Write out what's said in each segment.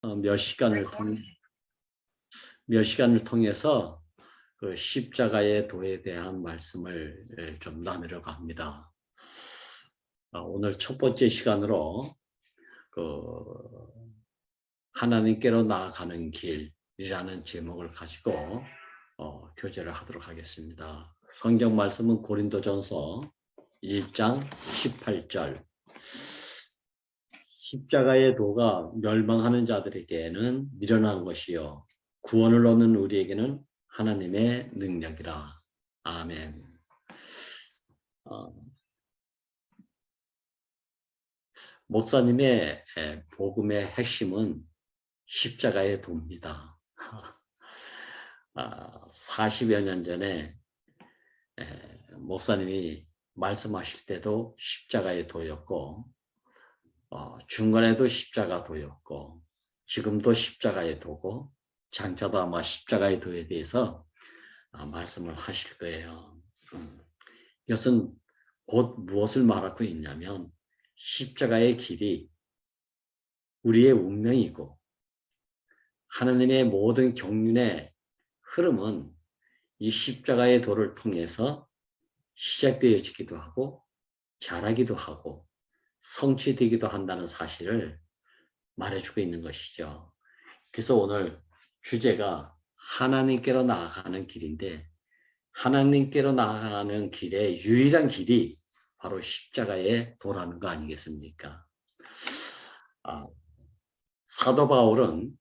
몇 시간을 통해서 그 십자가의 도에 대한 말씀을 좀 나누려고 합니다. 오늘 첫 번째 시간으로 그 하나님께로 나아가는 길이라는 제목을 가지고 교제를 하도록 하겠습니다. 성경 말씀은 고린도전서 1장 18절. 십자가의 도가 멸망하는 자들에게는 미련한 것이요 구원을 얻는 우리에게는 하나님의 능력이라. 아멘. 목사님의 복음의 핵심은 십자가의 도입니다. 40여 년 전에 목사님이 말씀하실 때도 십자가의 도였고 중간에도 십자가 도였고 지금도 십자가의 도고 장차도 아마 십자가의 도에 대해서 말씀을 하실 거예요. 이것은 곧 무엇을 말하고 있냐면 십자가의 길이 우리의 운명이고 하나님의 모든 경륜의 흐름은 이 십자가의 도를 통해서 시작되어지기도 하고 자라기도 하고 성취되기도 한다는 사실을 말해주고 있는 것이죠. 그래서 오늘 주제가 하나님께로 나아가는 길인데 하나님께로 나아가는 길의 유일한 길이 바로 십자가의 도라는 거 아니겠습니까? 사도 바울은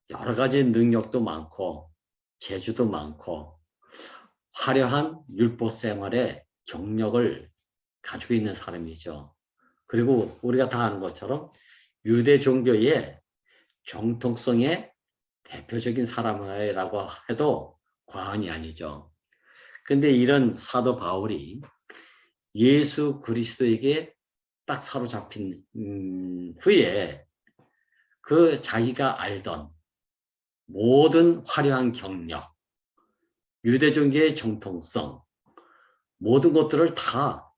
여러 가지 능력도 많고 재주도 많고 화려한 율법 생활의 경력을 가지고 있는 사람이죠. 그리고 우리가 다 아는 것처럼 유대 종교의 정통성의 대표적인 사람이라고 해도 과언이 아니죠. 그런데 이런 사도 바울이 예수 그리스도에게 딱 사로잡힌 후에 그 자기가 알던 모든 화려한 경력, 유대 종교의 정통성, 모든 것들을 다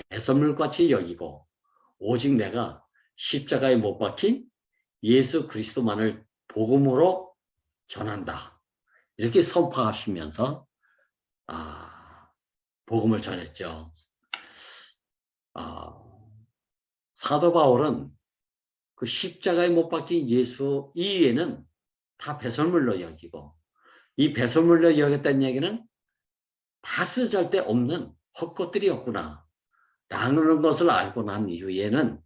배설물같이 여기고 오직 내가 십자가에 못 박힌 예수 그리스도만을 복음으로 전한다. 이렇게 선포하시면서 복음을 전했죠. 사도 바울은 그 십자가에 못 박힌 예수 이외에는 다 배설물로 여기고 이 배설물로 여겼다는 얘기는 다 쓰잘데 없는 헛것들이었구나 라는 것을 알고 난 이후에는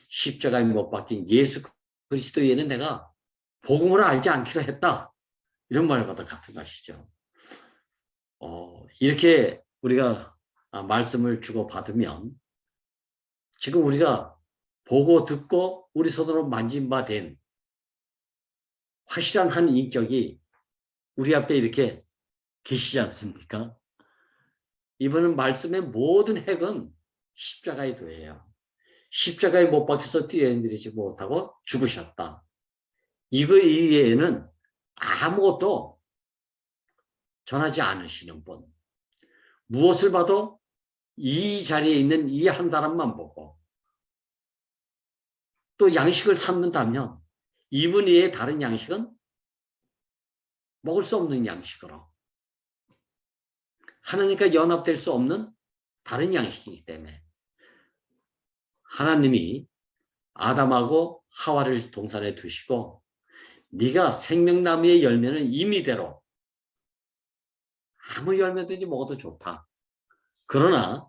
십자가에 못 박힌 예수 그리스도에는 내가 복음을 알지 않기로 했다. 이런 말과 같은 것이죠. 이렇게 우리가 말씀을 주고받으면 지금 우리가 보고 듣고 우리 손으로 만진 바 된 확실한 한 인격이 우리 앞에 이렇게 계시지 않습니까? 이분은 말씀의 모든 핵은 십자가의 도예요. 십자가에 못 박혀서 뛰어내리지 못하고 죽으셨다. 이거 이외에는 아무것도 전하지 않으시는 분. 무엇을 봐도 이 자리에 있는 이 한 사람만 보고 또 양식을 삼는다면 이분 외에 다른 양식은 먹을 수 없는 양식으로 하나님과 연합될 수 없는 다른 양식이기 때문에 하나님이 아담하고 하와를 동산에 두시고 네가 생명나무의 열매는 임의대로 아무 열매든지 먹어도 좋다. 그러나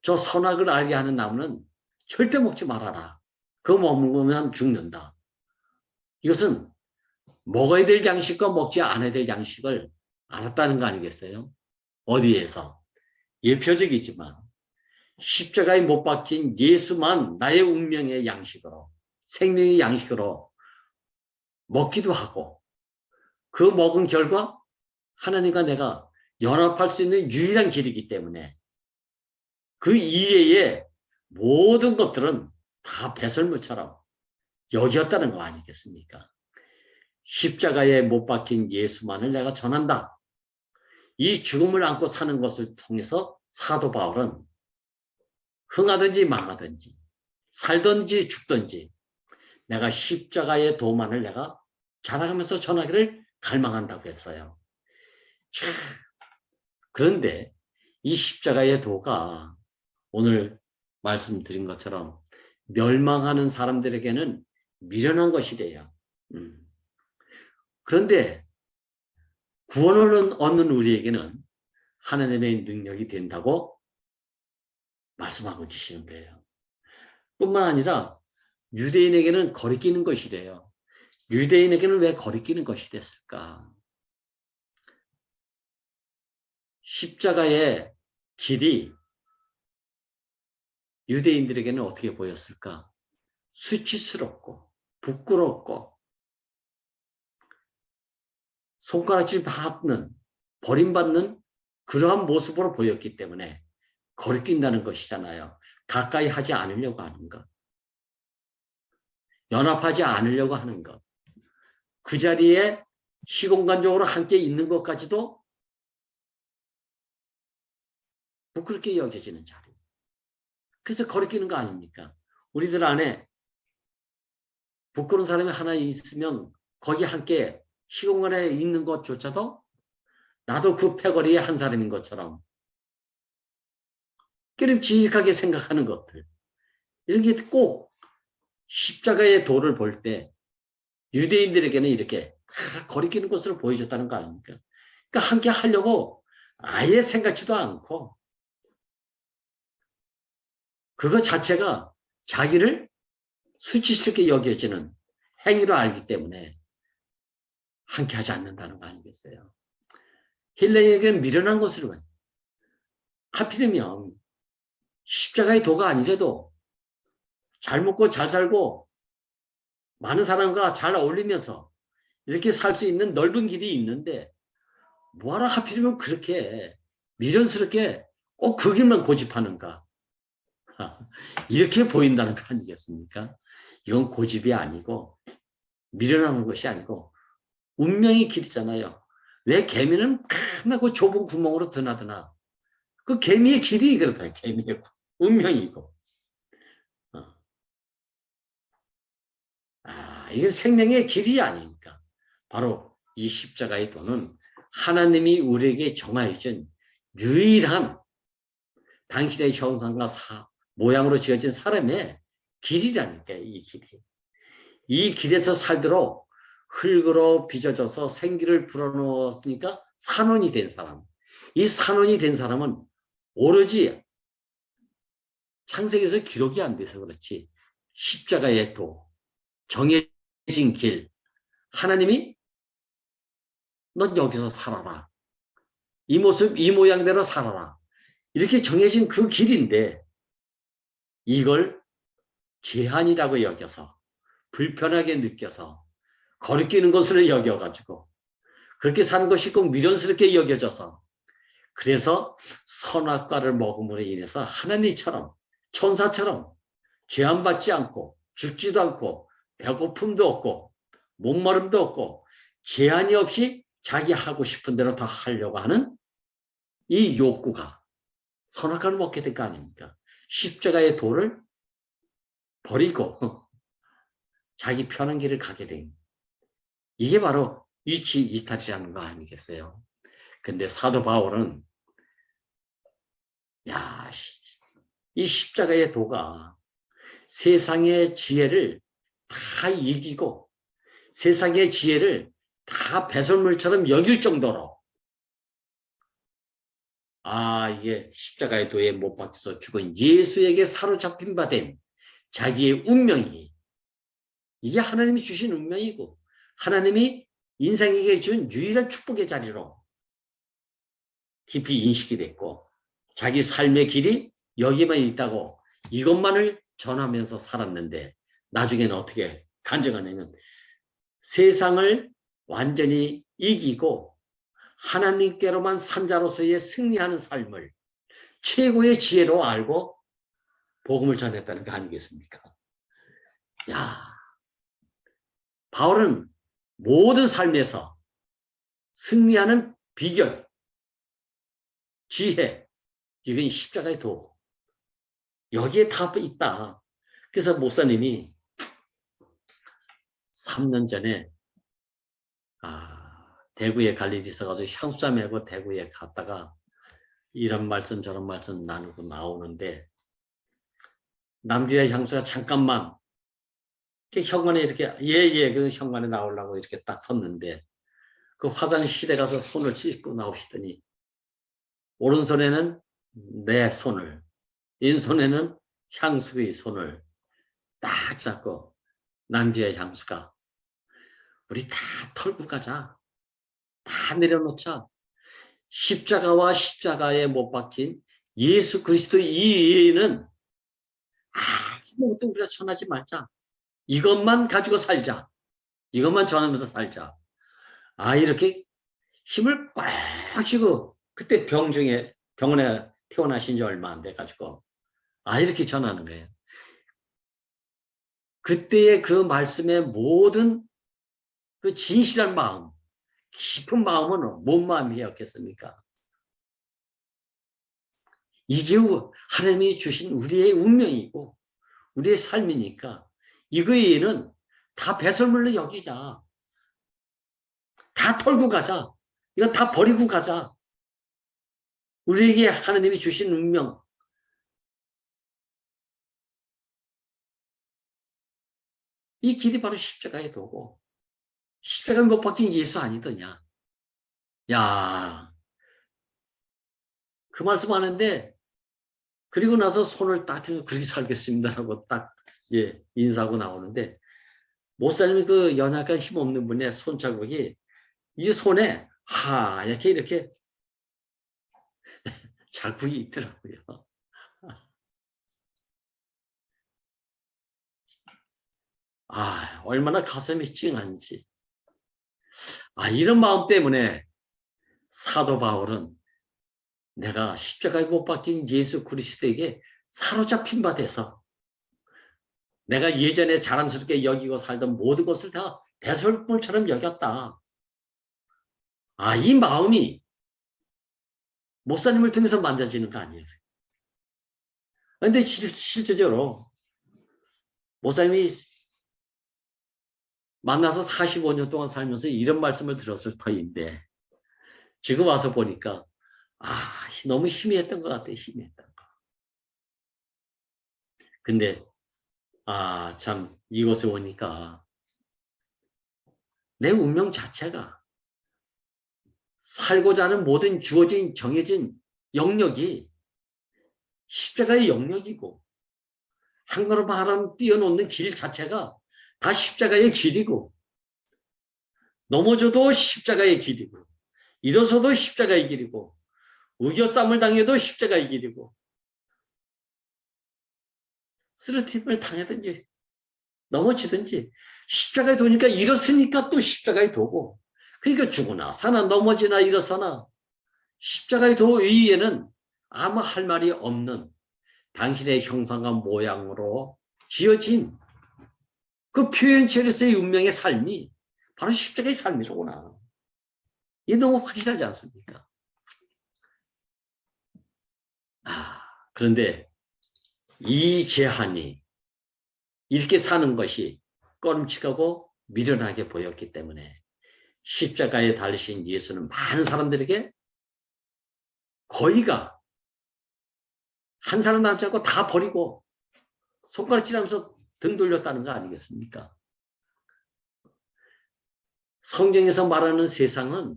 저 선악을 알게 하는 나무는 절대 먹지 말아라. 그거 먹으면 죽는다. 이것은 먹어야 될 양식과 먹지 않아야 될 양식을 알았다는 거 아니겠어요? 어디에서? 예표적이지만 십자가에 못 박힌 예수만 나의 운명의 양식으로 생명의 양식으로 먹기도 하고 그 먹은 결과 하나님과 내가 연합할 수 있는 유일한 길이기 때문에 그 이외의 모든 것들은 다 배설물처럼 여기었다는 거 아니겠습니까? 십자가에 못 박힌 예수만을 내가 전한다. 이 죽음을 안고 사는 것을 통해서 사도 바울은 흥하든지 망하든지 살든지 죽든지 내가 십자가의 도만을 내가 자랑하면서 전하기를 갈망한다고 했어요. 참, 그런데 이 십자가의 도가 오늘 말씀드린 것처럼 멸망하는 사람들에게는 미련한 것이래요. 그런데 구원을 얻는 우리에게는 하나님의 능력이 된다고 말씀하고 계시는 거예요. 뿐만 아니라 유대인에게는 거리끼는 것이래요. 유대인에게는 왜 거리끼는 것이 됐을까? 십자가의 길이 유대인들에게는 어떻게 보였을까? 수치스럽고 부끄럽고 손가락질 받는, 버림받는 그러한 모습으로 보였기 때문에 거리낀다는 것이잖아요. 가까이 하지 않으려고 하는 것. 연합하지 않으려고 하는 것. 그 자리에 시공간적으로 함께 있는 것까지도 부끄럽게 여겨지는 자리. 그래서 거리끼는 거 아닙니까? 우리들 안에 부끄러운 사람이 하나 있으면 거기 함께 시공간에 있는 것조차도 나도 그 패거리의 한 사람인 것처럼 깨름직하게 생각하는 것들. 이렇게 꼭 십자가의 도를 볼 때 유대인들에게는 이렇게 다 거리끼는 것으로 보여줬다는 거 아닙니까? 그러니까 함께 하려고 아예 생각지도 않고 그거 자체가 자기를 수치스럽게 여겨지는 행위로 알기 때문에 함께 하지 않는다는 거 아니겠어요? 힐레에게는 미련한 것으로 봐요. 하필이면 십자가의 도가 아니래도 잘 먹고 잘 살고 많은 사람과 잘 어울리면서 이렇게 살 수 있는 넓은 길이 있는데 뭐하러 하필이면 그렇게 미련스럽게 꼭 그 길만 고집하는가? 이렇게 보인다는 거 아니겠습니까? 이건 고집이 아니고 미련한 것이 아니고 운명의 길이잖아요. 왜 개미는 맨날 그 좁은 구멍으로 드나드나? 그 개미의 길이 그렇다. 개미의 운명이고. 이게 생명의 길이 아닙니까? 바로 이 십자가의 도는 하나님이 우리에게 정하여준 유일한 당신의 형상과 모양으로 지어진 사람의 길이라니까, 이 길이. 이 길에서 살도록 흙으로 빚어져서 생기를 불어넣었으니까 산원이 된 사람. 이 산원이 된 사람은 오로지 창세기에서 기록이 안 돼서 그렇지 십자가의 도, 정해진 길, 하나님이 넌 여기서 살아라. 이 모습, 이 모양대로 살아라. 이렇게 정해진 그 길인데 이걸 제한이라고 여겨서 불편하게 느껴서 거리끼는 것으로 여겨가지고 그렇게 사는 것이 꼭 미련스럽게 여겨져서 그래서 선악과를 먹음으로 인해서 하나님처럼 천사처럼 죄안받지 않고 죽지도 않고 배고픔도 없고 목마름도 없고 제한이 없이 자기 하고 싶은 대로 다 하려고 하는 이 욕구가 선악과를 먹게 된 거 아닙니까? 십자가의 도를 버리고 자기 편한 길을 가게 된 이게 바로 이치 이탈이라는 거 아니겠어요? 근데 사도 바울은 야, 이 십자가의 도가 세상의 지혜를 다 이기고 세상의 지혜를 다 배설물처럼 여길 정도로 이게 십자가의 도에 못 박혀서 죽은 예수에게 사로잡힌 바 된 자기의 운명이 이게 하나님이 주신 운명이고 하나님이 인생에게 준 유일한 축복의 자리로 깊이 인식이 됐고 자기 삶의 길이 여기만 있다고 이것만을 전하면서 살았는데 나중에는 어떻게 간증하냐면 세상을 완전히 이기고 하나님께로만 산자로서의 승리하는 삶을 최고의 지혜로 알고 복음을 전했다는 거 아니겠습니까? 야, 바울은 모든 삶에서 승리하는 비결, 지혜, 이건 십자가의 도. 여기에 다 있다. 그래서 목사님이 3년 전에 대구에 갈 일이 있어가지고 향수자 메고 대구에 갔다가 이런 말씀 저런 말씀 나누고 나오는데 남주의 향수가 잠깐만 현관에 이렇게 예예 그 현관에 나오려고 이렇게 딱 섰는데 그 화장실에 가서 손을 씻고 나오시더니 오른손에는 내 손을 왼손에는 향수의 손을 딱 잡고 남주의 향수가 우리 다 털고 가자. 다 내려놓자. 십자가와 십자가에 못 박힌 예수 그리스도 이 외에는 아무것도 우리가 전하지 말자. 이것만 가지고 살자. 이것만 전하면서 살자. 이렇게 힘을 꽉 쥐고 그때 병원에 퇴원하신 지 얼마 안 돼가지고 이렇게 전하는 거예요. 그때의 그 말씀의 모든 그 진실한 마음, 깊은 마음은 뭔 마음이었겠습니까? 이게 하나님이 주신 우리의 운명이고 우리의 삶이니까 이거 외에는 다 배설물로 여기자. 다 털고 가자. 이거 다 버리고 가자. 우리에게 하나님이 주신 운명. 이 길이 바로 십자가의 도고 십자가에 못 박힌 예수 아니더냐. 야, 그 말씀 하는데 그리고 나서 손을 딱 들고 그렇게 살겠습니다라고 딱 인사하고 나오는데 목사님이 그 연약한 힘없는 분의 손자국이 이 손에 하얗게 이렇게 자국이 있더라고요. 얼마나 가슴이 찡한지. 이런 마음 때문에 사도 바울은 내가 십자가에 못 박힌 예수 그리스도에게 사로잡힌 바 돼서 내가 예전에 자랑스럽게 여기고 살던 모든 것을 다 배설물처럼 여겼다. 이 마음이 목사님을 통해서 만져지는 거 아니에요. 그런데 실제적으로 목사님이 만나서 45년 동안 살면서 이런 말씀을 들었을 터인데 지금 와서 보니까 너무 희미했던 것 같아요. 희미했던 거. 근데 참 이곳에 오니까 내 운명 자체가 살고자 하는 모든 주어진 정해진 영역이 십자가의 영역이고 한 걸음 한 걸음 뛰어놓는 길 자체가 다 십자가의 길이고 넘어져도 십자가의 길이고 일어서도 십자가의 길이고 우겨쌈을 당해도 십자가의 길이고 쓰러짐을 당하든지 넘어지든지 십자가에 도니까 일어서니까 또 십자가에 도고 그러니까 죽으나 사나 넘어지나 일어서나 십자가의 도 위에는 아무 할 말이 없는 당신의 형상과 모양으로 지어진 그 표현체로서의 운명의 삶이 바로 십자가의 삶이로구나. 이게 너무 확실하지 않습니까? 그런데 이 제한이 이렇게 사는 것이 꺼림칙하고 미련하게 보였기 때문에 십자가에 달리신 예수는 많은 사람들에게 거의가 한 사람 남지 않고 다 버리고 손가락질하면서 등 돌렸다는 거 아니겠습니까? 성경에서 말하는 세상은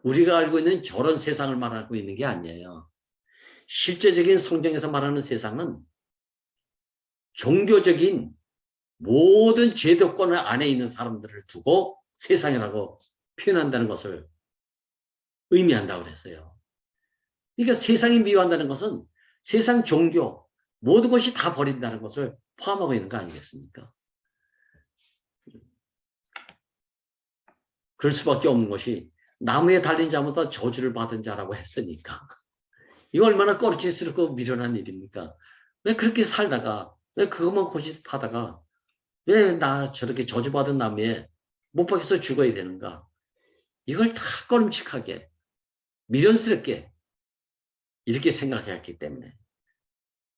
우리가 알고 있는 저런 세상을 말하고 있는 게 아니에요. 실제적인 성경에서 말하는 세상은 종교적인 모든 제도권 안에 있는 사람들을 두고 세상이라고 표현한다는 것을 의미한다고 그랬어요. 그러니까 세상이 미워한다는 것은 세상 종교 모든 것이 다 버린다는 것을 포함하고 있는 거 아니겠습니까? 그럴 수밖에 없는 것이 나무에 달린 자마다 저주를 받은 자라고 했으니까. 이거 얼마나 껄찍스럽고 미련한 일입니까? 왜 그렇게 살다가 왜 그것만 고집하다가 왜 나 저렇게 저주받은 나무에 못 박혀서 죽어야 되는가? 이걸 다 꺼림칙하게 미련스럽게 이렇게 생각했기 때문에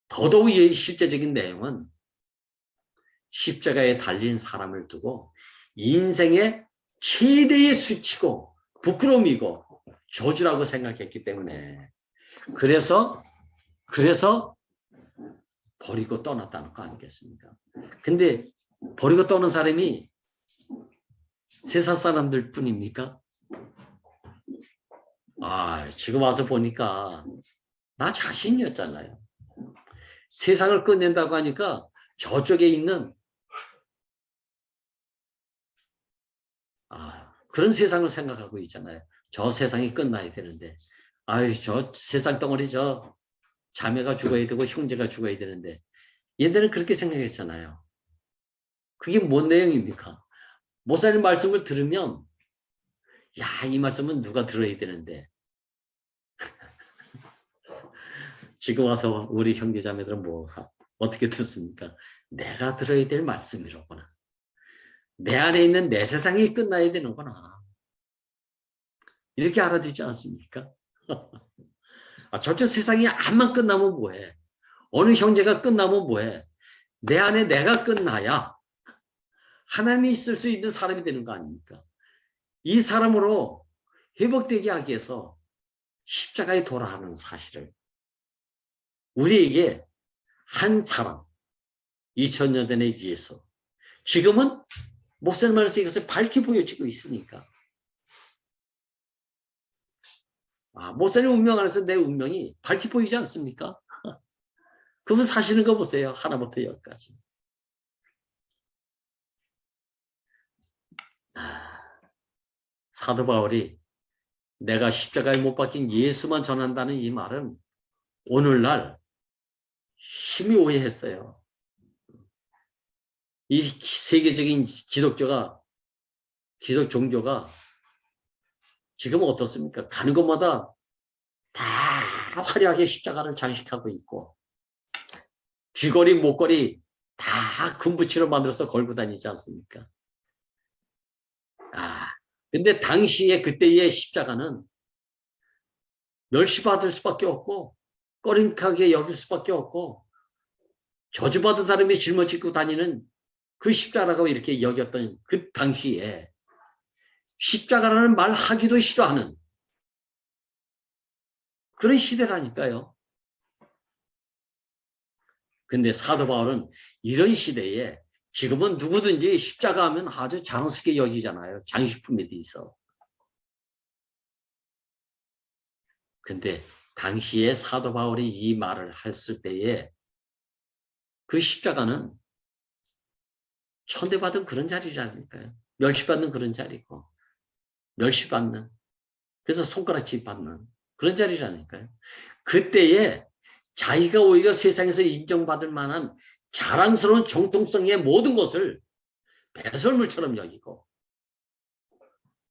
더더욱 이 실제적인 내용은 십자가에 달린 사람을 두고 인생의 최대의 수치고 부끄러움이고 저주라고 생각했기 때문에 그래서 버리고 떠났다는 거 아니겠습니까? 근데 버리고 떠난 사람이 세상 사람들 뿐입니까? 지금 와서 보니까 나 자신이었잖아요. 세상을 끝낸다고 하니까 저쪽에 있는 그런 세상을 생각하고 있잖아요. 저 세상이 끝나야 되는데 저 세상 덩어리 저 자매가 죽어야 되고 형제가 죽어야 되는데 얘들은 그렇게 생각했잖아요. 그게 뭔 내용입니까? 목사님 말씀을 들으면 이 말씀은 누가 들어야 되는데 지금 와서 우리 형제자매들은 어떻게 듣습니까? 내가 들어야 될 말씀이로구나. 내 안에 있는 내 세상이 끝나야 되는구나. 이렇게 알아듣지 않습니까? 저쪽 세상이 암만 끝나면 뭐해? 어느 형제가 끝나면 뭐해? 내 안에 내가 끝나야 하나님이 있을 수 있는 사람이 되는 거 아닙니까? 이 사람으로 회복되게 하기 위해서 십자가에 돌아가는 사실을 우리에게 한 사람 2000년 전에 의해서 지금은 목사님 말에서 이것을 밝히 보여지고 있으니까 목사님 운명 안에서 내 운명이 밝히 보이지 않습니까? 그분 사시는 거 보세요. 하나부터 열까지. 사도 바울이 내가 십자가에 못 박힌 예수만 전한다는 이 말은 오늘날 심히 오해했어요. 이 세계적인 기독 종교가 지금 어떻습니까? 가는 곳마다 다 화려하게 십자가를 장식하고 있고 귀걸이, 목걸이 다 금붙이로 만들어서 걸고 다니지 않습니까? 근데 당시에 그때의 십자가는 멸시받을 수밖에 없고 꺼림하게 여길 수밖에 없고 저주받은 사람이 짊어지고 다니는 그 십자가라고 이렇게 여겼던 그 당시에 십자가라는 말 하기도 싫어하는 그런 시대라니까요. 근데 사도 바울은 이런 시대에 지금은 누구든지 십자가 하면 아주 자랑스럽게 여기잖아요. 장식품에 대해서. 근데 당시에 사도 바울이 이 말을 했을 때에 그 십자가는 천대받은 그런 자리라니까요. 멸시받는 그런 자리고 멸시받는 그래서 손가락질 받는 그런 자리라니까요. 그때에 자기가 오히려 세상에서 인정받을 만한 자랑스러운 정통성의 모든 것을 배설물처럼 여기고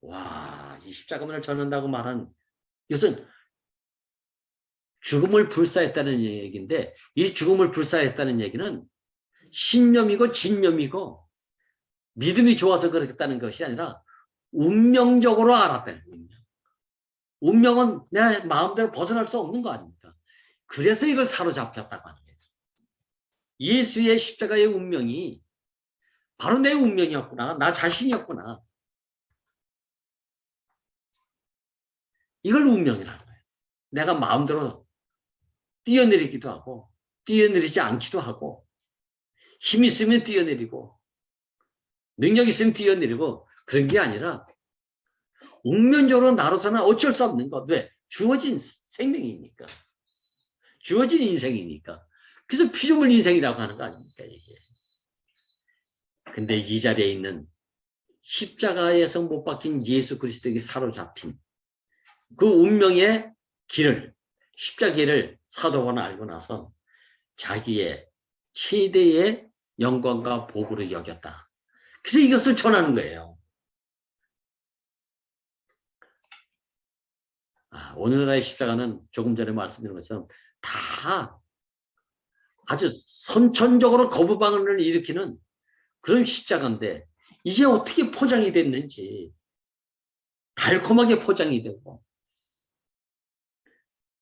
이 십자가만을 전한다고 말한 이것은 죽음을 불사했다는 얘기인데 이 죽음을 불사했다는 얘기는 신념이고 진념이고 믿음이 좋아서 그렇겠다는 것이 아니라 운명적으로 알았다는 거예요. 운명은 내 마음대로 벗어날 수 없는 거 아닙니까? 그래서 이걸 사로잡혔다고 하는 거예요. 예수의 십자가의 운명이 바로 내 운명이었구나. 나 자신이었구나. 이걸 운명이라는 거예요. 내가 마음대로 뛰어내리기도 하고 뛰어내리지 않기도 하고 힘 있으면 뛰어내리고 능력 있으면 뛰어내리고 그런 게 아니라 운명적으로 나로서는 어쩔 수 없는 것. 왜? 주어진 생명이니까. 주어진 인생이니까. 그래서 피조물 인생이라고 하는 거 아닙니까? 이게. 근데 이 자리에 있는 십자가에서 못 박힌 예수 그리스도에게 사로잡힌 그 운명의 길을 십자가를 사도 바울은 알고 나서 자기의 최대의 영광과 복으로 여겼다. 그래서 이것을 전하는 거예요. 오늘날의 십자가는 조금 전에 말씀드린 것처럼 다 아주 선천적으로 거부반응을 일으키는 그런 십자가인데 이게 어떻게 포장이 됐는지 달콤하게 포장이 되고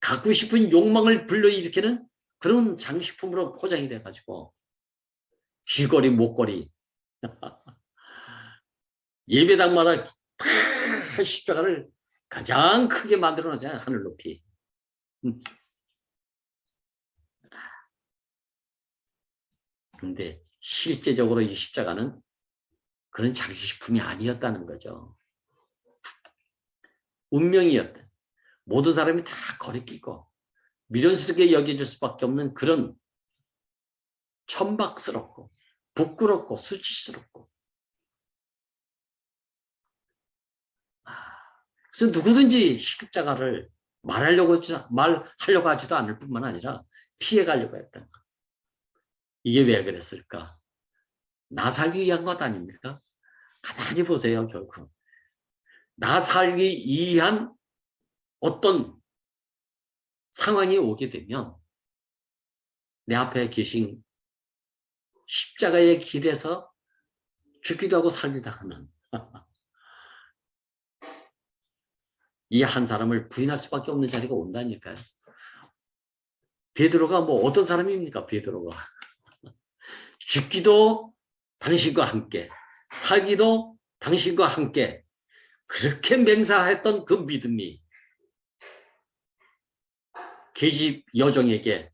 갖고 싶은 욕망을 불러일으키는 그런 장식품으로 포장이 돼가지고 귀걸이, 목걸이 예배당마다 다 십자가를 가장 크게 만들어 놨잖아요. 하늘 높이. 근데 실제적으로 이 십자가는 그런 자기식품이 아니었다는 거죠. 운명이었다. 모든 사람이 다 거리끼고 미련스럽게 여겨질 수밖에 없는 그런 천박스럽고 부끄럽고 수치스럽고, 그래서 누구든지 십자가를 말하려고 하지도 않을 뿐만 아니라 피해가려고 했다. 이게 왜 그랬을까? 나 살기 위한 것 아닙니까? 가만히 보세요. 결국 나 살기 위한 어떤 상황이 오게 되면 내 앞에 계신 십자가의 길에서 죽기도 하고 살기도 하는 이 한 사람을 부인할 수밖에 없는 자리가 온다니까요. 베드로가 뭐 어떤 사람입니까? 베드로가 죽기도 당신과 함께, 살기도 당신과 함께, 그렇게 맹세했던 그 믿음이 계집 여종에게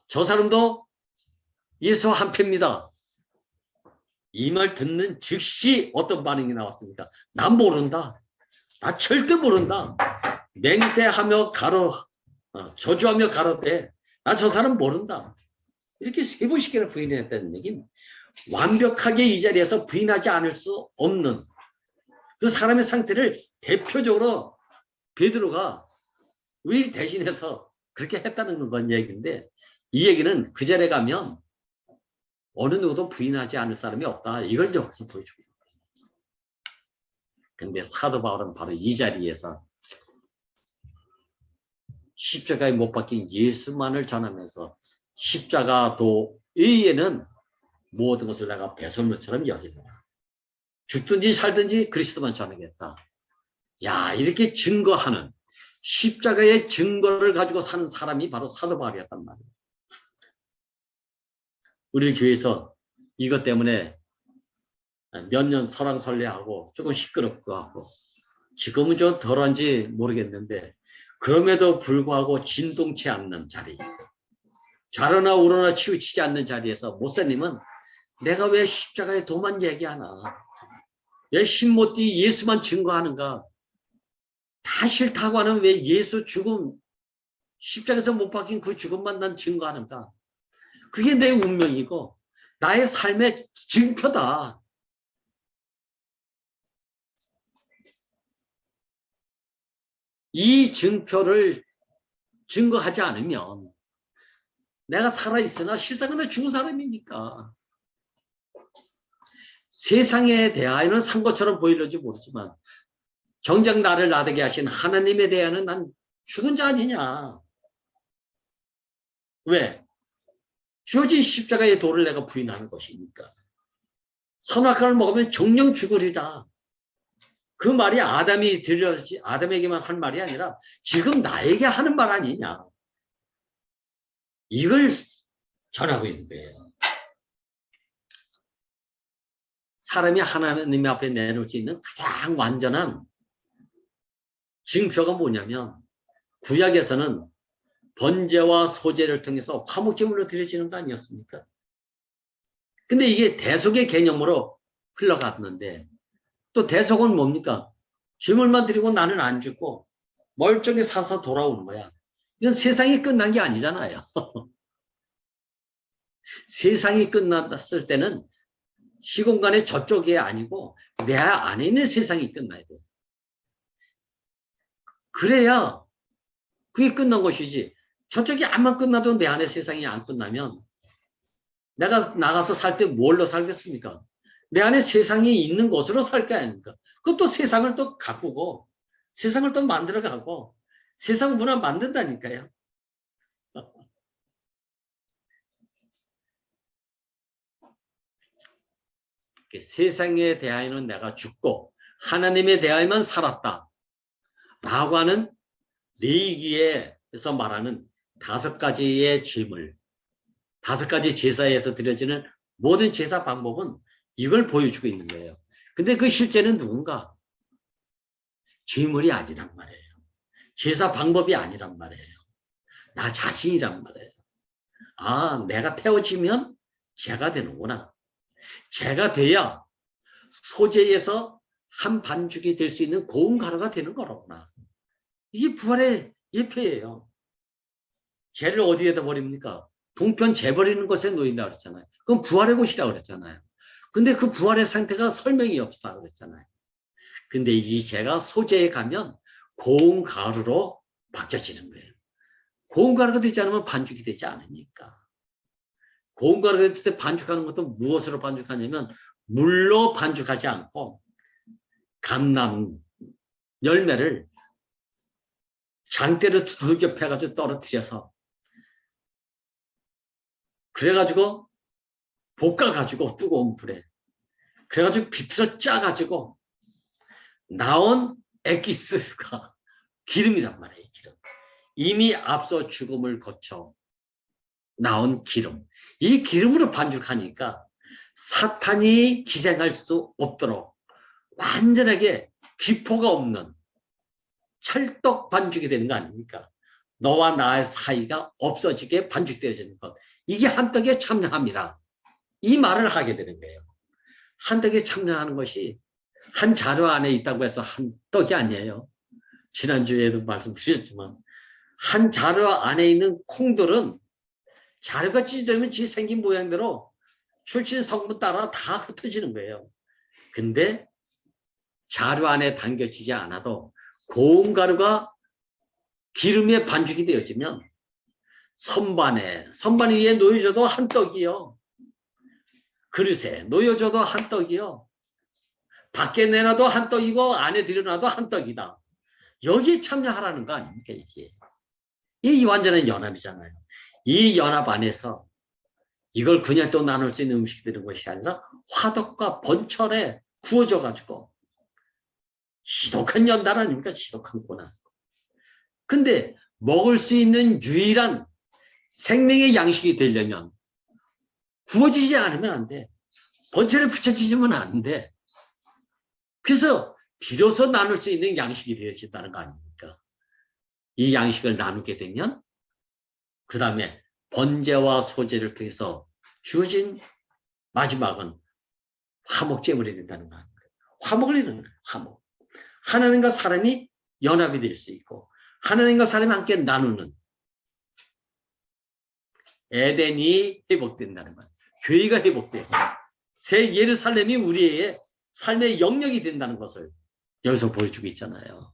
저 사람도 예수 한패입니다. 이 말 듣는 즉시 어떤 반응이 나왔습니까? 난 모른다. 나 절대 모른다. 맹세하며 저주하며 가로되 나 저 사람 모른다. 이렇게 3번씩이나 부인했다는 얘기는 완벽하게 이 자리에서 부인하지 않을 수 없는 그 사람의 상태를 대표적으로 베드로가 우리 대신해서 그렇게 했다는 건 얘기인데, 이 얘기는 그 자리에 가면 어느 누구도 부인하지 않을 사람이 없다. 이걸 여기서 보여주고 있는 거예요. 근데 사도 바울은 바로 이 자리에서 십자가에 못 박힌 예수만을 전하면서 십자가도 의에는 모든 것을 내가 배설물처럼 여기노라. 죽든지 살든지 그리스도만 전하겠다. 야, 이렇게 증거하는 십자가의 증거를 가지고 사는 사람이 바로 사도 바울이었단 말이에요. 우리 교회에서 이것 때문에 몇 년 설왕설래하고 조금 시끄럽고 하고, 지금은 좀 덜한지 모르겠는데 그럼에도 불구하고 진동치 않는 자리, 좌로나 우로나 치우치지 않는 자리에서 목사님은 내가 왜 십자가의 도만 얘기하나, 왜 신모띠 예수만 증거하는가, 다 싫다고 하는 왜 예수 죽음, 십자가에서 못 박힌 그 죽음만 난 증거하는가. 그게 내 운명이고 나의 삶의 증표다. 이 증표를 증거하지 않으면 내가 살아있으나 실상은 죽은 사람이니까. 세상에 대하여는 산 것처럼 보이려지 모르지만 정작 나를 나되게 하신 하나님에 대하여는 난 죽은 자 아니냐. 왜? 주어진 십자가의 도를 내가 부인하는 것이니까. 선악과를 먹으면 정령 죽으리라. 그 말이 아담에게만 한 말이 아니라 지금 나에게 하는 말 아니냐. 이걸 전하고 있는 거예요. 사람이 하나님 앞에 내놓을 수 있는 가장 완전한 증표가 뭐냐면, 구약에서는 번제와 소제를 통해서 화목제물로 드려지는 거 아니었습니까? 근데 이게 대속의 개념으로 흘러갔는데, 또 대속은 뭡니까? 제물만 드리고 나는 안 죽고 멀쩡히 사서 돌아오는 거야. 이건 세상이 끝난 게 아니잖아요. 세상이 끝났을 때는 시공간의 저쪽이 아니고 내 안에 있는 세상이 끝나야 돼. 그래야 그게 끝난 것이지. 저쪽이 안만 끝나도 내 안에 세상이 안 끝나면 내가 나가서 살 때 뭘로 살겠습니까? 내 안에 세상이 있는 곳으로 살 게 아닙니까? 그것도 세상을 또 가꾸고 세상을 또 만들어가고 세상 문화 만든다니까요. 세상에 대하여는 내가 죽고 하나님에 대하여만 살았다 라고 하는 레위기에서 말하는 5가지의 제물, 5가지 제사에서 드려지는 모든 제사 방법은 이걸 보여주고 있는 거예요. 근데 그 실제는 누군가? 죄물이 아니란 말이에요. 제사 방법이 아니란 말이에요. 나 자신이란 말이에요. 아, 내가 태워지면 죄가 되는구나. 죄가 돼야 소재에서 한 반죽이 될 수 있는 고운 가루가 되는 거로구나. 이게 부활의 예표예요. 죄를 어디에다 버립니까? 동편 재버리는 것에 놓인다 그랬잖아요. 그건 부활의 곳이라고 그랬잖아요. 근데 그 부활의 상태가 설명이 없다 그랬잖아요. 근데 이 죄가 소재에 가면 고운 가루로 바뀌어지는 거예요. 고운 가루가 되지 않으면 반죽이 되지 않으니까. 고운 가루가 됐을 때 반죽하는 것도 무엇으로 반죽하냐면 물로 반죽하지 않고 감나무 열매를 장대로 두들겨 패가지고 떨어뜨려서 그래가지고 볶아가지고 뜨거운 불에 그래가지고 비틀어 짜가지고 나온 엑기스가 기름이란 말이에요. 기름. 이미 앞서 죽음을 거쳐 나온 기름. 이 기름으로 반죽하니까 사탄이 기생할 수 없도록 완전하게 기포가 없는 찰떡 반죽이 되는 거 아닙니까? 너와 나의 사이가 없어지게 반죽되어지는 것. 이게 한떡에 참여함이라. 이 말을 하게 되는 거예요. 한떡에 참여하는 것이 한 자루 안에 있다고 해서 한떡이 아니에요. 지난주에도 말씀드렸지만 한 자루 안에 있는 콩들은 자루가 찢어지면 지 생긴 모양대로 출신 성분 따라 다 흩어지는 거예요. 근데 자루 안에 담겨지지 않아도 고운 가루가 기름에 반죽이 되어지면 선반 위에 놓여져도 한 떡이요. 그릇에 놓여져도 한 떡이요. 밖에 내놔도 한 떡이고 안에 들여놔도 한 떡이다. 여기에 참여하라는 거 아닙니까 이게. 이 완전한 연합이잖아요. 이 연합 안에서 이걸 그냥 또 나눌 수 있는 음식이 되는 것이 아니라 화덕과 번철에 구워져 가지고 지독한 연단 아닙니까? 지독한 고난. 근데 먹을 수 있는 유일한 생명의 양식이 되려면 구워지지 않으면 안 돼. 번철에 붙여지면 안 돼. 그래서 비로소 나눌 수 있는 양식이 되어진다는 거 아닙니까? 이 양식을 나누게 되면 그 다음에 번제와 소제를 통해서 주어진 마지막은 화목제물이 된다는 거 아닙니까? 화목을 이루는 거예요. 화목. 하나님과 사람이 연합이 될 수 있고 하나님과 사람이 함께 나누는 에덴이 회복된다는 거예요. 교회가 회복돼요. 새 예루살렘이 우리의 삶의 영역이 된다는 것을 여기서 보여주고 있잖아요.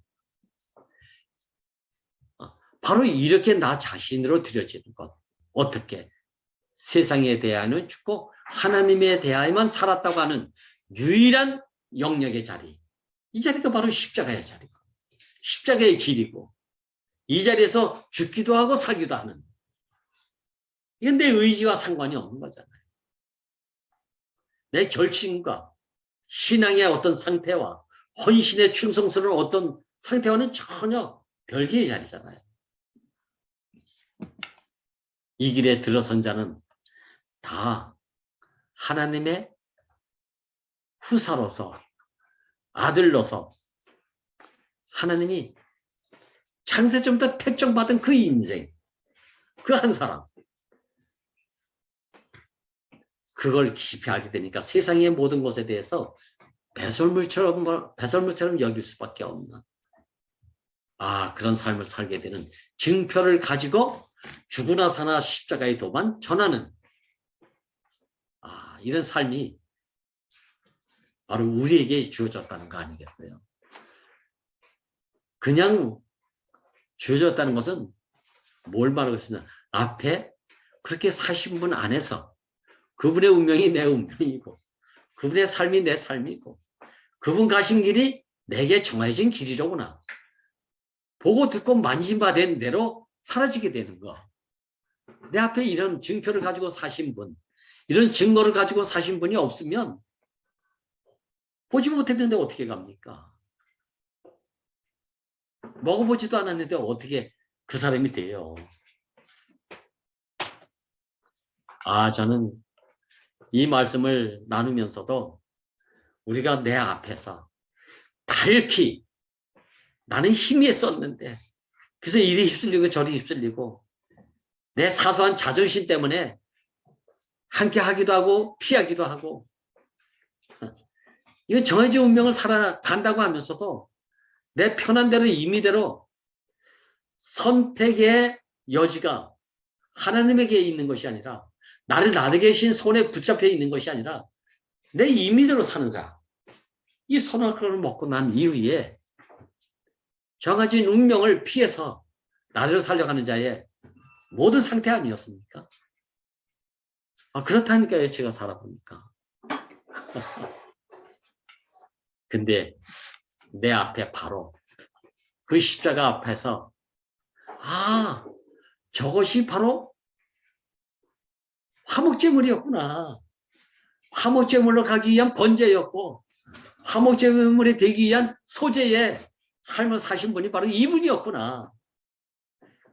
바로 이렇게 나 자신으로 드려지는 것. 어떻게? 세상에 대하여는 죽고 하나님에 대하여만 살았다고 하는 유일한 영역의 자리. 이 자리가 바로 십자가의 자리고 십자가의 길이고 이 자리에서 죽기도 하고 살기도 하는 이건 내 의지와 상관이 없는 거잖아요. 내 결심과 신앙의 어떤 상태와 헌신의 충성스러운 어떤 상태와는 전혀 별개의 자리잖아요. 이 길에 들어선 자는 다 하나님의 후사로서 아들로서 하나님이 창세전부터 택정받은 그 인생 그 한 사람 그걸 깊이 알게 되니까 세상의 모든 것에 대해서 배설물처럼 여길 수밖에 없는 그런 삶을 살게 되는 증표를 가지고 죽으나 사나 십자가의 도만 전하는 이런 삶이 바로 우리에게 주어졌다는 거 아니겠어요? 그냥 주어졌다는 것은 뭘 말하고 있으냐 앞에 그렇게 사신 분 안에서 그분의 운명이 내 운명이고 그분의 삶이 내 삶이고 그분 가신 길이 내게 정해진 길이로구나. 보고 듣고 만진바된 대로 사라지게 되는 거. 내 앞에 이런 증표를 가지고 사신 분, 이런 증거를 가지고 사신 분이 없으면 보지 못했는데 어떻게 갑니까? 먹어보지도 않았는데 어떻게 그 사람이 돼요? 저는 이 말씀을 나누면서도 우리가 내 앞에서 밝히 나는 힘이 있었는데 그래서 이리 휩쓸리고 저리 휩쓸리고 내 사소한 자존심 때문에 함께 하기도 하고 피하기도 하고 이거 정해진 운명을 살아간다고 하면서도 내 편한 대로 임의대로 선택의 여지가 하나님에게 있는 것이 아니라 나를 나르게 계신 손에 붙잡혀 있는 것이 아니라 내 임의대로 사는 자. 이 선악과를 먹고 난 이후에 정해진 운명을 피해서 나를 살려가는 자의 모든 상태 아니었습니까? 그렇다니까요. 제가 살아보니까. 근데 내 앞에 바로 그 십자가 앞에서 저것이 바로 화목제물이었구나. 화목제물로 가기 위한 번제였고 화목제물이 되기 위한 소재의 삶을 사신 분이 바로 이분이었구나.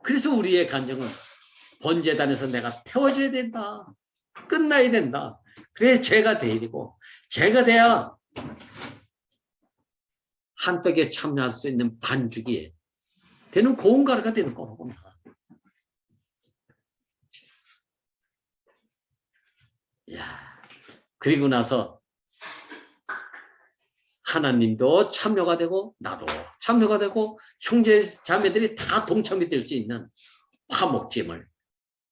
그래서 우리의 간증은 번제단에서 내가 태워져야 된다. 끝나야 된다. 그래서 죄가 되리고 죄가 돼야 한떡에 참여할 수 있는 반죽이 되는 고운 가루가 되는 거구나. 그리고 나서 하나님도 참여가 되고 나도 참여가 되고 형제 자매들이 다 동참이 될 수 있는 화목제물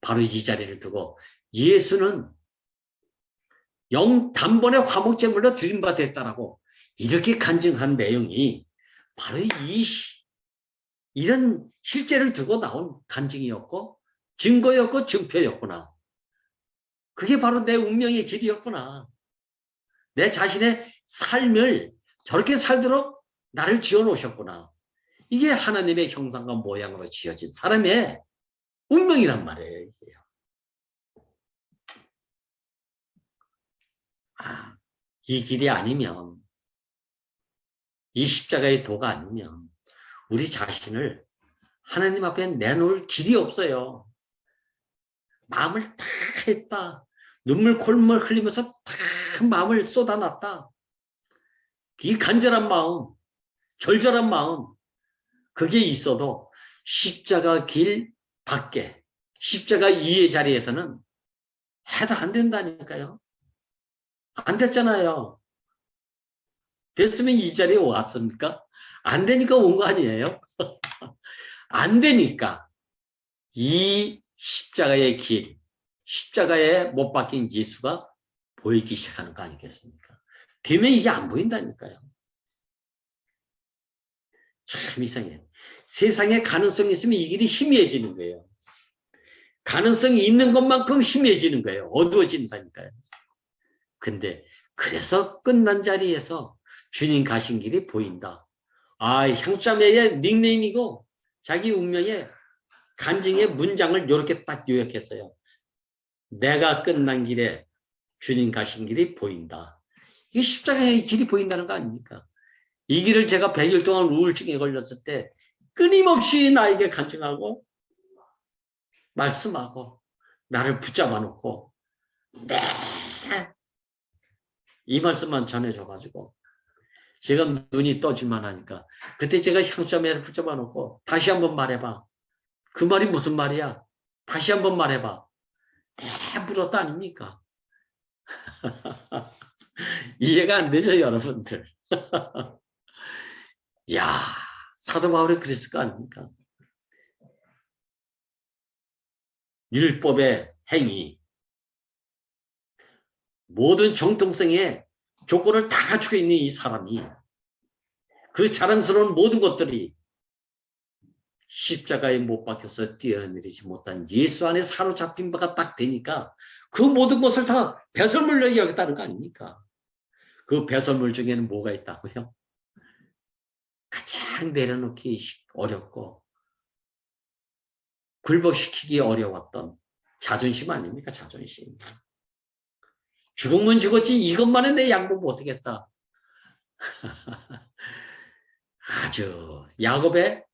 바로 이 자리를 두고 예수는 단번에 화목제물로 드림바 됐다라고 이렇게 간증한 내용이 바로 이런 실제를 두고 나온 간증이었고 증거였고 증표였구나. 그게 바로 내 운명의 길이었구나. 내 자신의 삶을 저렇게 살도록 나를 지어놓으셨구나. 이게 하나님의 형상과 모양으로 지어진 사람의 운명이란 말이에요. 이 길이 아니면 이 십자가의 도가 아니면 우리 자신을 하나님 앞에 내놓을 길이 없어요. 마음을 다 했다. 눈물 콧물 흘리면서 다 마음을 쏟아놨다. 이 간절한 마음, 절절한 마음 그게 있어도 십자가 길 밖에 십자가 이의 자리에서는 해도 안 된다니까요. 안 됐잖아요. 됐으면 이 자리에 왔습니까? 안 되니까 온 거 아니에요? 안 되니까 이 십자가의 길, 십자가에 못 박힌 예수가 보이기 시작하는 거 아니겠습니까? 되면 이게 안 보인다니까요. 참 이상해요. 세상에 가능성이 있으면 이 길이 희미해지는 거예요. 가능성이 있는 것만큼 희미해지는 거예요. 어두워진다니까요. 근데 그래서 끝난 자리에서 주님 가신 길이 보인다. 향수자매의 닉네임이고 자기 운명의 간증의 문장을 이렇게 딱 요약했어요. 내가 끝난 길에 주님 가신 길이 보인다. 이게 십자가의 길이 보인다는 거 아닙니까? 이 길을 제가 100일 동안 우울증에 걸렸을 때 끊임없이 나에게 간증하고 말씀하고 나를 붙잡아 놓고 이 말씀만 전해줘가지고 제가 눈이 떠질만 하니까 그때 제가 향수자매를 붙잡아 놓고 다시 한번 말해봐. 그 말이 무슨 말이야? 다시 한번 말해봐. 물었다 아닙니까? 이해가 안 되죠, 여러분들? 야, 사도 바울이 그랬을 거 아닙니까? 율법의 행위, 모든 정통성의 조건을 다 갖추고 있는 이 사람이 그 자랑스러운 모든 것들이 십자가에 못 박혀서 뛰어내리지 못한 예수 안에 사로잡힌 바가 딱 되니까 그 모든 것을 다 배설물로 여겼다는 거 아닙니까? 그 배설물 중에는 뭐가 있다고요? 가장 내려놓기 어렵고 굴복시키기 어려웠던 자존심 아닙니까? 자존심. 죽으면 죽었지 이것만은 내 양보 못하겠다. 아주 야곱의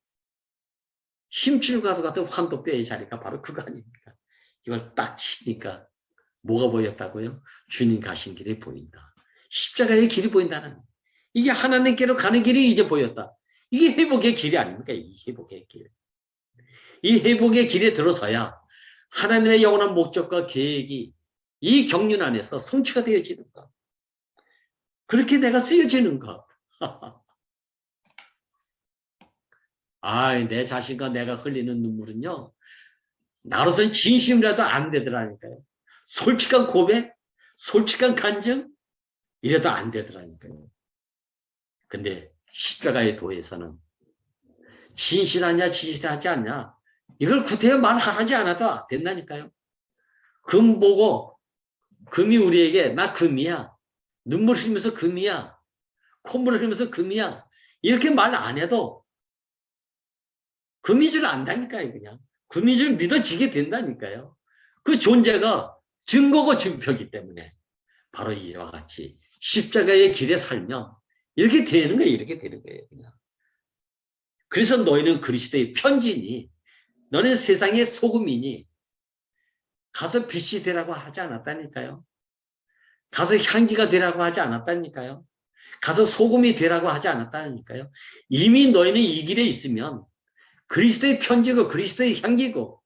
힘줄과도 같은 환도뼈의 자리가 바로 그거 아닙니까? 이걸 딱 치니까 뭐가 보였다고요? 주님 가신 길이 보인다. 십자가의 길이 보인다는, 이게 하나님께로 가는 길이 이제 보였다. 이게 회복의 길이 아닙니까? 이 회복의 길. 이 회복의 길에 들어서야 하나님의 영원한 목적과 계획이 이 경륜 안에서 성취가 되어지는가. 그렇게 내가 쓰여지는가. 내 자신과 내가 흘리는 눈물은요, 나로서는 진심이라도 안 되더라니까요. 솔직한 고백, 솔직한 간증, 이래도 안 되더라니까요. 근데 십자가의 도에서는 진실하냐 진실하지 않냐, 이걸 구태여 말하지 않아도 된다니까요. 금 보고 금이 우리에게 나 금이야, 눈물 흘리면서 금이야, 콧물 흘리면서 금이야, 이렇게 말 안 해도 금인 줄 안다니까요. 그냥 금인 줄 믿어지게 된다니까요. 그 존재가 증거고 증표이기 때문에 바로 이와 같이 십자가의 길에 살면 이렇게 되는 거예요. 이렇게 되는 거예요. 그냥. 그래서 너희는 그리스도의 편지니, 너는 세상의 소금이니, 가서 빛이 되라고 하지 않았다니까요. 가서 향기가 되라고 하지 않았다니까요. 가서 소금이 되라고 하지 않았다니까요. 이미 너희는 이 길에 있으면 그리스도의 편지고 그리스도의 향기고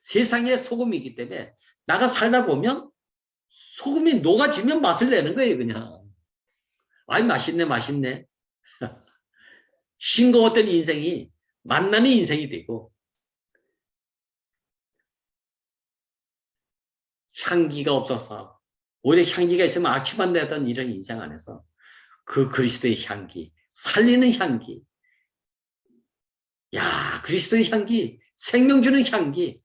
세상의 소금이기 때문에 나가 살다 보면 소금이 녹아지면 맛을 내는 거예요. 그냥. 맛있네 맛있네. 싱거웠던 인생이 만나는 인생이 되고, 향기가 없어서 오히려 향기가 있으면 악취만 내던 이런 인생 안에서 그 그리스도의 향기, 살리는 향기, 그리스도의 향기, 생명 주는 향기,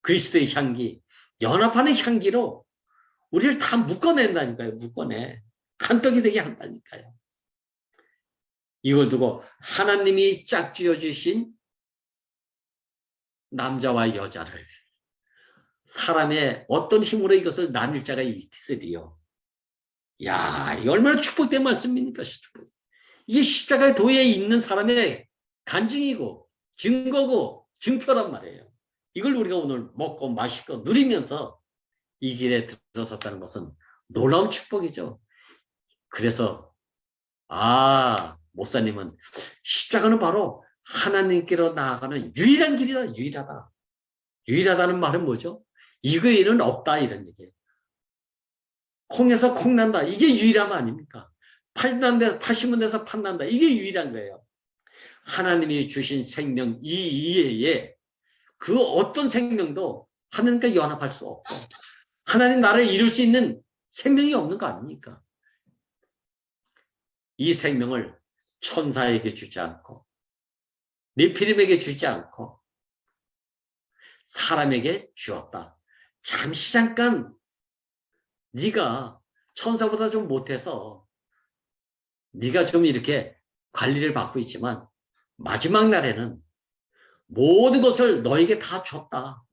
그리스도의 향기, 연합하는 향기로 우리를 다 묶어낸다니까요. 묶어내. 한떡이 되게 한다니까요. 이걸 두고 하나님이 짝지어 주신 남자와 여자를 사람의 어떤 힘으로 이것을 나눌 자가 있으리요. 이거 얼마나 축복된 말씀입니까? 이게 십자가의 도에 있는 사람의 간증이고 증거고 증표란 말이에요. 이걸 우리가 오늘 먹고 마시고 누리면서 이 길에 들어섰다는 것은 놀라운 축복이죠. 그래서 목사님은 십자가는 바로 하나님께로 나아가는 유일한 길이다. 유일하다. 유일하다는 말은 뭐죠? 이거 일은 없다 이런 얘기예요. 콩에서 콩 난다. 이게 유일함 아닙니까? 팔 심은 데서 팥 난다. 이게 유일한 거예요. 하나님이 주신 생명 이 이외에 그 어떤 생명도 하나님과 연합할 수 없고 하나님 나라를 이룰 수 있는 생명이 없는 거 아닙니까? 이 생명을 천사에게 주지 않고 네피림에게 주지 않고 사람에게 주었다. 잠시 잠깐 네가 천사보다 좀 못해서 네가 좀 이렇게 관리를 받고 있지만 마지막 날에는 모든 것을 너에게 다 줬다.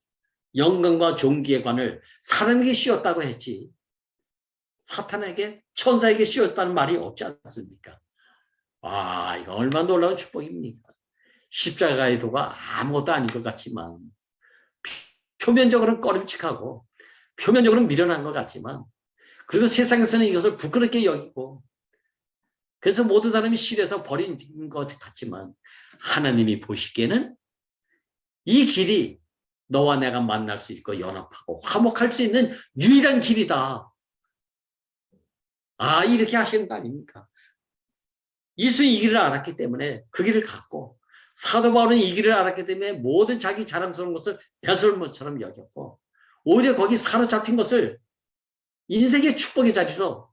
영광과 존귀의 관을 사람에게 씌웠다고 했지. 사탄에게 천사에게 씌웠다는 말이 없지 않습니까? 이거 얼마나 놀라운 축복입니까? 십자가의 도가 아무것도 아닌 것 같지만 표면적으로는 꺼림칙하고 표면적으로는 미련한 것 같지만, 그리고 세상에서는 이것을 부끄럽게 여기고 그래서 모든 사람이 싫어서 버린 것 같지만 하나님이 보시기에는 이 길이 너와 내가 만날 수 있고 연합하고 화목할 수 있는 유일한 길이다. 이렇게 하시는 거 아닙니까? 예수는 이 길을 알았기 때문에 그 길을 갔고, 사도 바울은 이 길을 알았기 때문에 모든 자기 자랑스러운 것을 배설물처럼 여겼고, 오히려 거기 사로잡힌 것을 인생의 축복의 자리로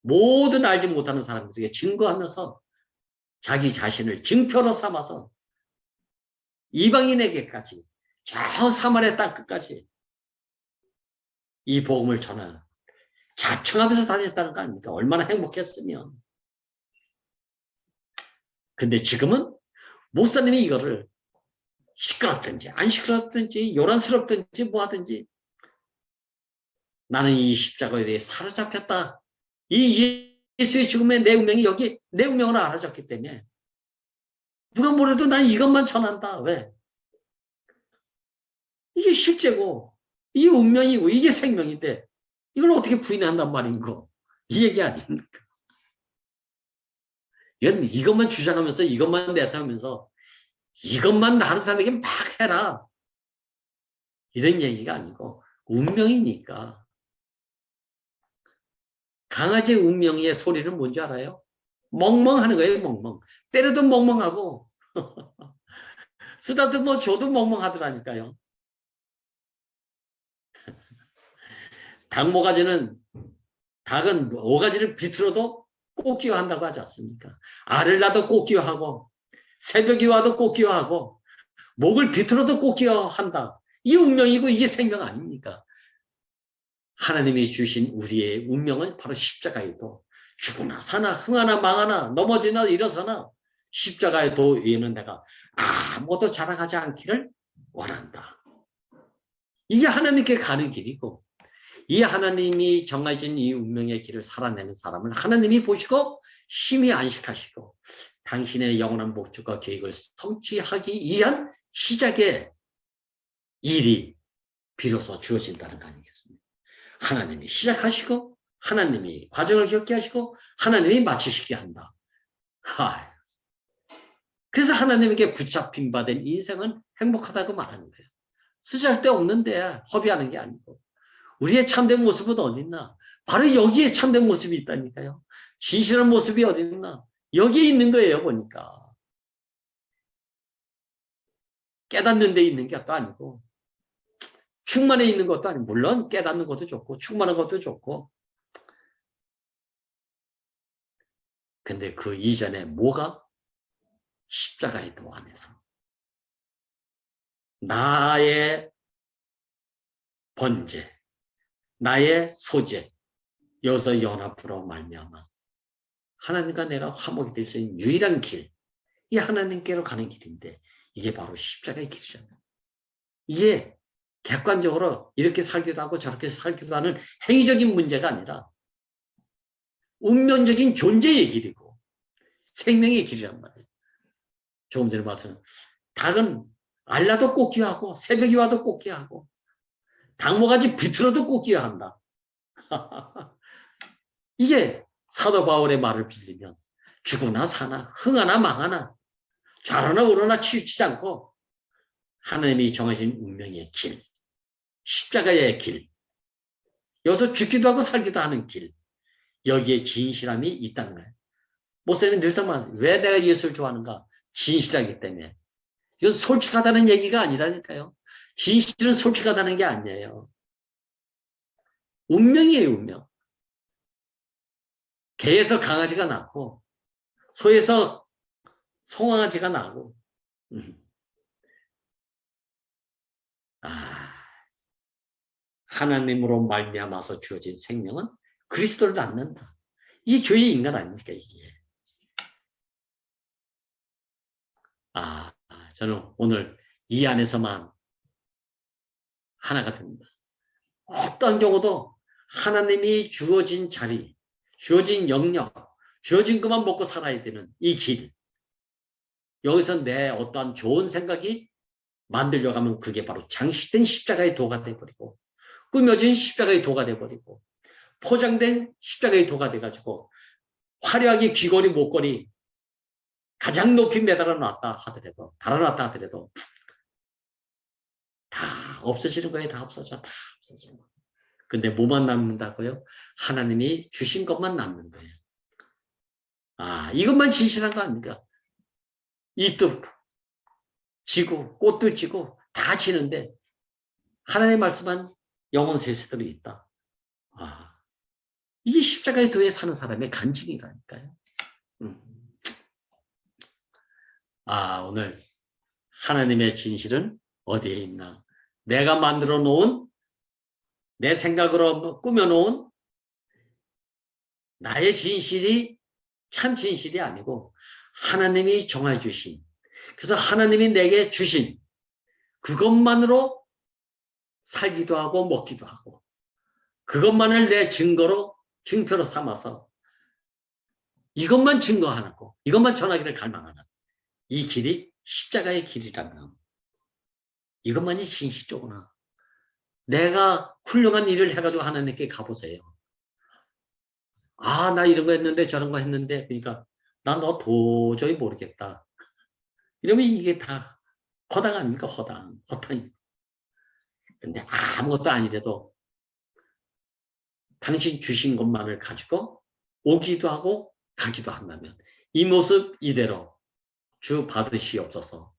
모든 알지 못하는 사람들에게 증거하면서 자기 자신을 증표로 삼아서 이방인에게까지 저 사마리아 땅 끝까지 이 복음을 전하 자청하면서 다녔다는 거 아닙니까? 얼마나 행복했으면. 근데 지금은 목사님이 이거를 시끄럽든지 안 시끄럽든지 요란스럽든지 뭐하든지 나는 이 십자가에 대해 사로잡혔다. 이 예수의 죽음에 내 운명이 여기 내 운명으로 알아졌기 때문에 누가 뭐래도 난 이것만 전한다. 왜? 이게 실제고 이게 운명이고 이게 생명인데 이걸 어떻게 부인한단 말인고. 이 얘기 아닙니까? 이것만 주장하면서 이것만 내세우면서 이것만 다른 사람에게 막 해라. 이런 얘기가 아니고 운명이니까. 강아지 운명의 소리는 뭔지 알아요? 멍멍하는 거예요. 멍멍. 때려도 멍멍하고 쓰다듬어 줘도 멍멍하더라니까요. 닭은 오가지를 비틀어도 꽃기화한다고 하지 않습니까? 알을 낳아도 꽃기화하고 새벽이 와도 꽃기화하고 목을 비틀어도 꽃기화한다. 이게 운명이고 이게 생명 아닙니까? 하나님이 주신 우리의 운명은 바로 십자가의 도. 죽으나 사나 흥하나 망하나 넘어지나 일어서나 십자가의 도 위에는 내가 아무것도 자랑하지 않기를 원한다. 이게 하나님께 가는 길이고 이 하나님이 정해진 이 운명의 길을 살아내는 사람을 하나님이 보시고 심히 안식하시고 당신의 영원한 목적과 계획을 성취하기 위한 시작의 일이 비로소 주어진다는 거 아니겠습니까? 하나님이 시작하시고 하나님이 과정을 겪게 하시고 하나님이 마치시게 한다. 그래서 하나님에게 붙잡힌 바 된 인생은 행복하다고 말하는 거예요. 쓰잘데없는데 허비하는 게 아니고 우리의 참된 모습은 어디 있나? 바로 여기에 참된 모습이 있다니까요. 진실한 모습이 어디 있나? 여기에 있는 거예요. 보니까. 깨닫는 데 있는 게 또 아니고 충만해 있는 것도 아니고 물론 깨닫는 것도 좋고 충만한 것도 좋고 근데 그 이전에 뭐가? 십자가의 도 안에서 나의 번제, 나의 소재, 여기서 연합으로 말미암아 하나님과 내가 화목이 될 수 있는 유일한 길, 이 하나님께로 가는 길인데 이게 바로 십자가의 길이잖아요. 이게 객관적으로 이렇게 살기도 하고 저렇게 살기도 하는 행위적인 문제가 아니라 운명적인 존재의 길이고 생명의 길이란 말이에요. 조금 전에 말씀 닭은 알라도 꽃기화하고 새벽이 와도 꽃기화하고 닭모가지 비틀어도 꽃기화한다. 이게 사도 바울의 말을 빌리면 죽으나 사나 흥하나 망하나 좌로나 우로나 치우치지 않고 하나님이 정하신 운명의 길, 십자가의 길, 여기서 죽기도 하고 살기도 하는 길, 여기에 진실함이 있다는 거예요. 목사님은 늘상 왜 내가 예수를 좋아하는가? 진실하기 때문에. 이건 솔직하다는 얘기가 아니라니까요. 진실은 솔직하다는 게 아니에요. 운명이에요, 운명. 개에서 강아지가 낳고 소에서 송아지가 나고 하나님으로 말미암아서 주어진 생명은 그리스도를 낳는다. 이게 교회의 인간 아닙니까 이게. 저는 오늘 이 안에서만 하나가 됩니다. 어떠한 경우도 하나님이 주어진 자리, 주어진 영역, 주어진 것만 먹고 살아야 되는 이 길. 여기서 내 어떠한 좋은 생각이 만들려고 하면 그게 바로 장식된 십자가의 도가 돼버리고 꾸며진 십자가의 도가 돼버리고 포장된 십자가의 도가 돼가지고 화려하게 귀걸이 목걸이 가장 높이 매달아놨다 하더라도 달아놨다 하더라도 다 없어지는 거예요. 다 없어져. 다 없어져. 근데 뭐만 남는다고요? 하나님이 주신 것만 남는 거예요. 이것만 진실한 거 아닙니까? 잎도 지고 꽃도 지고 다 지는데 하나님의 말씀만 영원 세세대로 있다. 이게 십자가의 도에 사는 사람의 간증이라니까요. 오늘 하나님의 진실은 어디에 있나? 내가 만들어 놓은 내 생각으로 꾸며놓은 나의 진실이 참 진실이 아니고 하나님이 정해 주신 그래서 하나님이 내게 주신 그것만으로 살기도 하고 먹기도 하고 그것만을 내 증표로 삼아서 이것만 증거하고 이것만 전하기를 갈망하는 이 길이 십자가의 길이라면 이것만이 진실이구나. 내가 훌륭한 일을 해가지고 하나님께 가보세요. 아, 나 이런 거 했는데 저런 거 했는데, 그러니까 나 너 도저히 모르겠다. 이러면 이게 다 허당 아닙니까? 허당. 근데 아무것도 아니래도 당신 주신 것만을 가지고 오기도 하고 가기도 한다면 이 모습 이대로 주 받으시옵소서.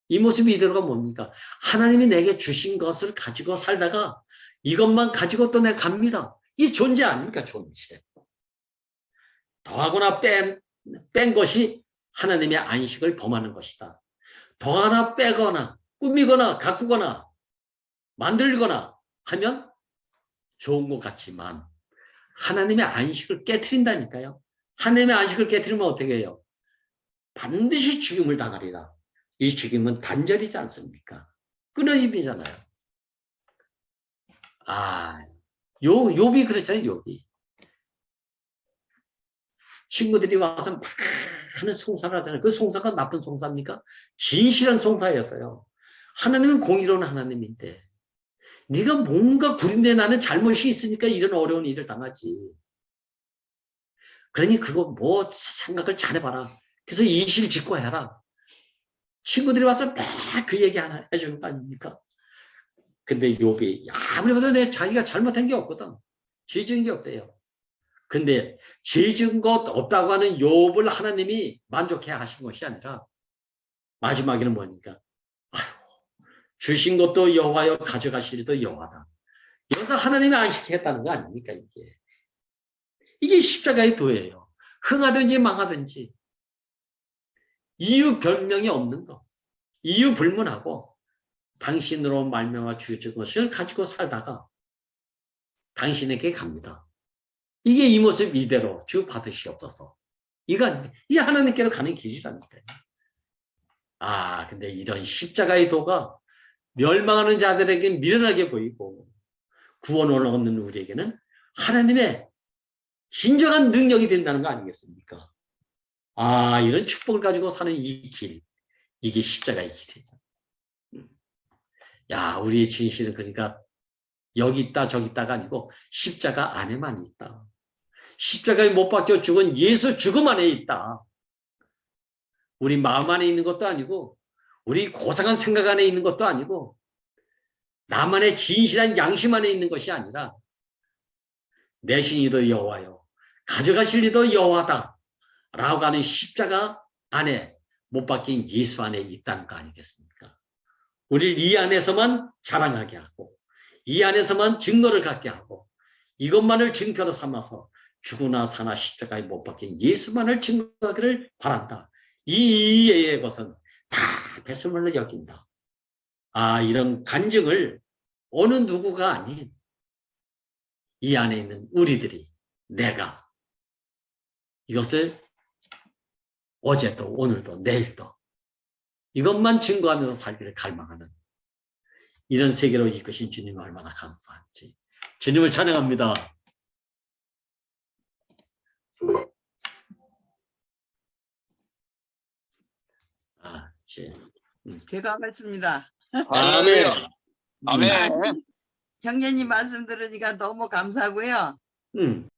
이 모습 이대로가 뭡니까? 하나님이 내게 주신 것을 가지고 살다가 이것만 가지고 또 내가 갑니다. 이 존재 아닙니까? 존재. 더하거나 뺀 것이 하나님의 안식을 범하는 것이다. 더하나 빼거나 꾸미거나 가꾸거나 만들거나 하면 좋은 것 같지만 하나님의 안식을 깨트린다니까요. 하나님의 안식을 깨트리면 어떻게 해요? 반드시 죽임을 당하리라. 이 죽임은 단절이지 않습니까? 끊어짐이잖아요. 욥이 그랬잖아요. 욥이. 친구들이 와서 많은 송사를 하잖아요. 그 송사가 나쁜 송사입니까? 진실한 송사였어요. 하나님은 공의로운 하나님인데 네가 뭔가 구린데 나는 잘못이 있으니까 이런 어려운 일을 당하지. 그러니 그거 뭐 생각을 잘해봐라. 그래서 이실직고해라. 친구들이 와서 막 그 얘기 하나 해주는 거 아닙니까? 근데 욥이 아무리 봐도 자기가 잘못한 게 없거든. 죄 지은 게 없대요. 근데 죄 지은 것 없다고 하는 욥을 하나님이 만족해 하신 것이 아니라 마지막에는 뭐니까? 주신 것도 여호와여 가져가시리도 여호와다. 여기서 하나님이 안식했다는 거 아닙니까? 이게 십자가의 도예요. 흥하든지 망하든지 이유 변명이 없는 거. 이유 불문하고 당신으로 말미암아 주신 것을 가지고 살다가 당신에게 갑니다. 이게 이 모습 이대로 주 받으시옵소서. 이게 하나님께로 가는 길이라니까. 근데 이런 십자가의 도가 멸망하는 자들에게 미련하게 보이고 구원을 얻는 우리에게는 하나님의 진정한 능력이 된다는 거 아니겠습니까? 이런 축복을 가지고 사는 이 길, 이게 십자가의 길이죠. 우리의 진실은 그러니까 여기 있다 저기 있다가 아니고 십자가 안에만 있다. 십자가에 못 박혀 죽은 예수 죽음 안에 있다. 우리 마음 안에 있는 것도 아니고 우리 고상한 생각 안에 있는 것도 아니고 나만의 진실한 양심 안에 있는 것이 아니라 내신이도 여호와요 가져가실 이도 여호와다 라고 하는 십자가 안에 못 박힌 예수 안에 있다는 거 아니겠습니까? 우리를 이 안에서만 자랑하게 하고 이 안에서만 증거를 갖게 하고 이것만을 증거로 삼아서 죽으나 사나 십자가에 못 박힌 예수만을 증거하기를 바란다. 이 이외의 것은 다 배설물로 여긴다. 이런 간증을 어느 누구가 아닌 이 안에 있는 우리들이 내가 이것을 어제도 오늘도 내일도 이것만 증거하면서 살기를 갈망하는 이런 세계로 이끄신 주님 얼마나 감사한지 주님을 찬양합니다. 배가겠습니다. 아멘. 아멘. 형제님 말씀 들으니까 너무 감사하고요.